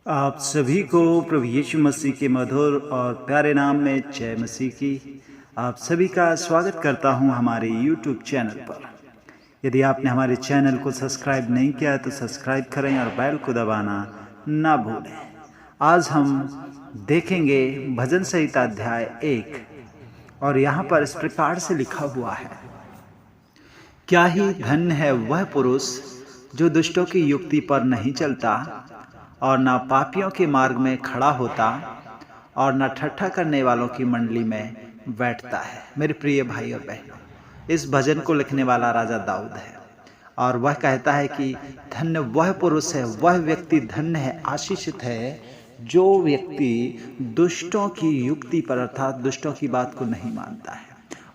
आप सभी को प्रभु यीशु मसीह के मधुर और प्यारे नाम में जय मसीह की। आप सभी का स्वागत करता हूं हमारे YouTube चैनल पर। यदि आपने हमारे चैनल को सब्सक्राइब नहीं किया तो सब्सक्राइब करें और बेल को दबाना ना भूलें। आज हम देखेंगे भजन संहिता अध्याय 1 और यहाँ पर इस प्रकार से लिखा हुआ है, क्या ही धन्य है वह पुरुष जो दुष्टों की युक्ति पर नहीं चलता और ना पापियों के मार्ग में खड़ा होता और ना ठट्ठा करने वालों की मंडली में बैठता है। मेरे प्रिय भाई और बहनों, इस भजन को लिखने वाला राजा दाऊद है और वह कहता है कि धन्य वह पुरुष है, वह व्यक्ति धन्य है, आशीषित है जो व्यक्ति दुष्टों की युक्ति पर अर्थात दुष्टों की बात को नहीं मानता है।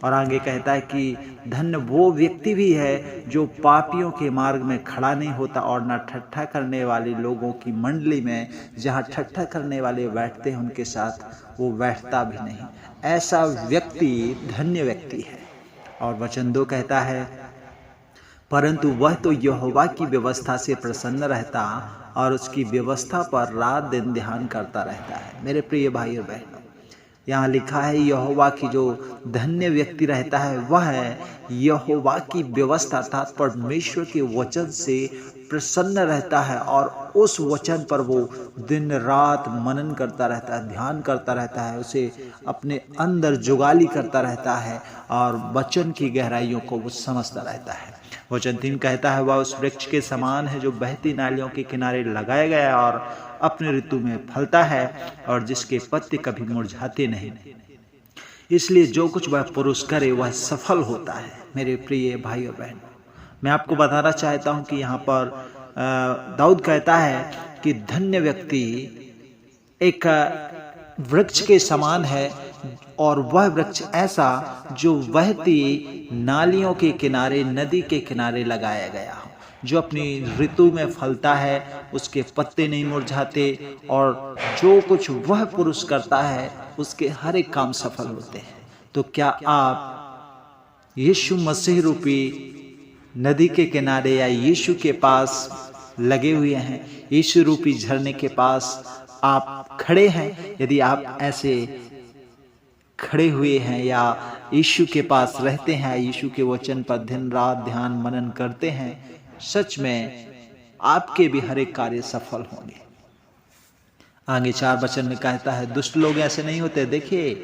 और आगे कहता है कि धन्य वो व्यक्ति भी है जो पापियों के मार्ग में खड़ा नहीं होता और ना ठट्ठा करने वाले लोगों की मंडली में, जहाँ ठट्ठा करने वाले बैठते हैं उनके साथ वो बैठता भी नहीं। ऐसा व्यक्ति धन्य व्यक्ति है। और वचन 2 कहता है, परंतु वह तो यहोवा की व्यवस्था से प्रसन्न रहता और उसकी व्यवस्था पर रात दिन ध्यान करता रहता है। मेरे प्रिय भाई और बहनों, यहाँ लिखा है यहोवा की जो धन्य व्यक्ति रहता है वह है यहोवा की व्यवस्था अर्थात परमेश्वर के वचन से प्रसन्न रहता है और उस वचन पर वो दिन रात मनन करता रहता है, ध्यान करता रहता है, उसे अपने अंदर जुगाली करता रहता है और वचन की गहराइयों को वो समझता रहता है। वचन 3 कहता है, वह उस वृक्ष के समान है जो बहती नालियों के किनारे लगाया गया है और अपने ऋतु में फलता है और जिसके पत्ते कभी मुरझाते नहीं। इसलिए जो कुछ वह पुरुष करे वह सफल होता है। मेरे प्रिय भाई और बहनों, मैं आपको बताना चाहता हूं कि यहाँ पर दाऊद कहता है कि धन्य व्यक्ति एक वृक्ष के समान है और वह वृक्ष ऐसा जो बहती नालियों के किनारे, नदी के किनारे लगाया गया हो, जो अपनी ऋतु में फलता है, उसके पत्ते नहीं मुरझाते और जो कुछ वह पुरुष करता है उसके हर एक काम सफल होते हैं। तो क्या आप यीशु मसीह रूपी नदी के किनारे या यीशु के पास लगे हुए हैं? यीशु रूपी झरने के पास आप खड़े हैं? यदि आप ऐसे खड़े हुए हैं या यीशु के पास रहते हैं, यीशु के वचन पर दिन रात ध्यान मनन करते हैं, सच में आपके भी हर एक कार्य सफल होंगे। आगे 4 वचन में कहता है, दुष्ट लोग ऐसे नहीं होते। देखिए,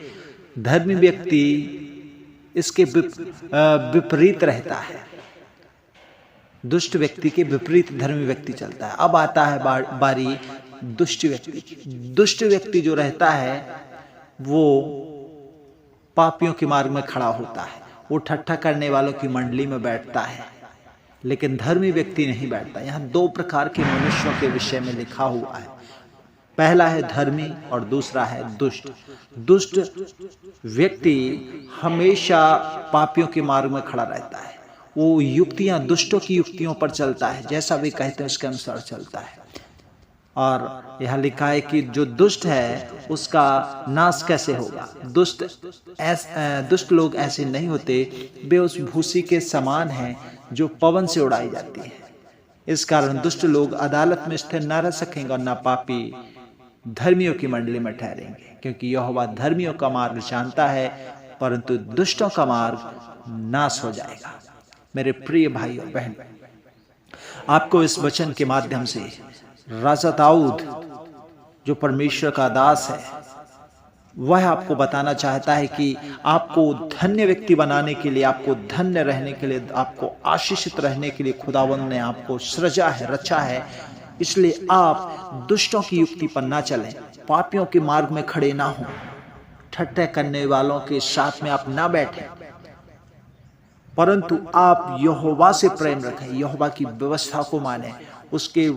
धर्मी व्यक्ति इसके विपरीत रहता है। दुष्ट व्यक्ति के विपरीत धर्मी व्यक्ति चलता है। अब आता है बारी दुष्ट व्यक्ति। दुष्ट व्यक्ति जो रहता है वो पापियों के मार्ग में खड़ा होता है, वो ठट्ठा करने वालों की मंडली में बैठता है, लेकिन धर्मी व्यक्ति नहीं बैठता। यहाँ 2 प्रकार के मनुष्यों के विषय में लिखा हुआ है। पहला है धर्मी और दूसरा है दुष्ट। दुष्ट व्यक्ति हमेशा पापियों के मार्ग में खड़ा रहता है। वो युक्तियां, दुष्टों की युक्तियों पर चलता है, जैसा भी कहते हैं उसके अनुसार चलता है। और यह लिखा है कि जो दुष्ट है उसका नाश कैसे होगा। दुष्ट लोग ऐसे नहीं होते, वे उस भूसी के समान हैं जो पवन से उड़ाई जाती है। इस कारण दुष्ट लोग अदालत में स्थिर न रह सकेंगे और न पापी धर्मियों की मंडली में ठहरेंगे, क्योंकि यहोवा धर्मियों का मार्ग जानता है परंतु दुष्टों का मार्ग नाश हो जाएगा। मेरे प्रिय भाई और बहन, आपको इस वचन के माध्यम से राजा दाऊद जो परमेश्वर का दास है वह आपको बताना चाहता है कि आपको धन्य व्यक्ति बनाने के लिए, आपको धन्य रहने के लिए, आपको आशीषित रहने के लिए खुदावंद ने आपको सृजा है, रचा है। इसलिए आप दुष्टों की युक्ति पर ना चलें, पापियों के मार्ग में खड़े ना हों, ठट्ठा करने वालों के साथ में आप ना बैठें, परंतु आप यहोवा से प्रेम रखें, यहोवा की व्यवस्था को मानें, उसके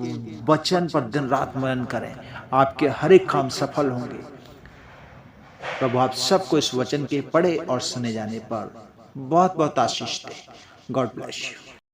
वचन पर दिन रात मनन करें। आपके हर एक काम सफल होंगे। प्रभु आप सबको इस वचन के पढ़े और सुने जाने पर बहुत बहुत आशीष दे। God bless you.